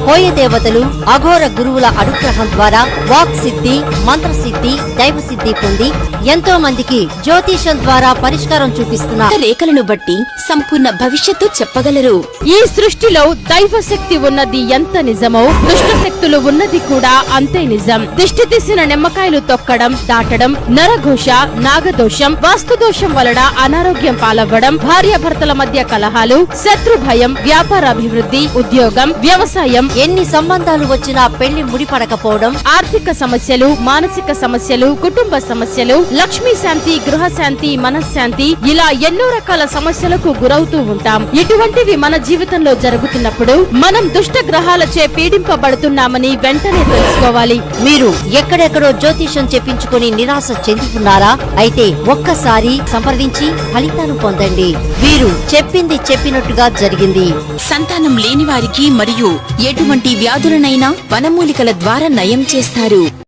పోయ దేవతలు అఘోర గురువుల అనుగ్రహం ద్వారా వాక్ సిద్ధి, మంత్రసిద్ధి, దైవ సిద్ధి పొంది ఎంతో మందికి జ్యోతిషం ద్వారా పరిష్కారం చూపిస్తున్నారు. రేఖలను బట్టి సంపూర్ణ భవిష్యత్తు చెప్పగలరు. ఈ సృష్టిలో దైవ శక్తి ఉన్నది ఎంత నిజమో దుష్ట శక్తులు ఉన్నది కూడా అంతే నిజం. దిష్టి తీసిన నిమ్మకాయలు తొక్కడం, దాటడం, నరఘోష, నాగదోషం, వాస్తుదోషం వలన అనారోగ్యం పాలవ్వడం, భార్యాభర్తల మధ్య కలహాలు, శత్రు భయం, వ్యాపారాభివృద్ధి, ఉద్యోగం, వ్యవసాయం, ఎన్ని సంబంధాలు వచ్చినా పెళ్లి ముడిపడకపోవడం, ఆర్థిక సమస్యలు, మానసిక సమస్యలు, కుటుంబ సమస్యలు, లక్ష్మీ శాంతి, గృహశాంతి, మనశ్శాంతి, ఇలా ఎన్నో రకాల సమస్యలకు గురవుతూ ఉంటాం. ఇటువంటివి మన జీవితంలో జరుగుతున్నప్పుడు మనం దుష్ట గ్రహాలచే పీడింపబడుతున్నామని వెంటనే తెలుసుకోవాలి. మీరు ఎక్కడెక్కడో జ్యోతిషం చెప్పించుకుని నిరాశ చెందుతున్నారా? అయితే ఒక్కసారి సంప్రదించి ఫలితాలు పొందండి. వీరు చెప్పింది చెప్పినట్టుగా జరిగింది. సంతానం లేని వారికి మరియు ఎటువంటి వ్యాధులనైనా వనమూలికల ద్వారా నయం చేస్తారు.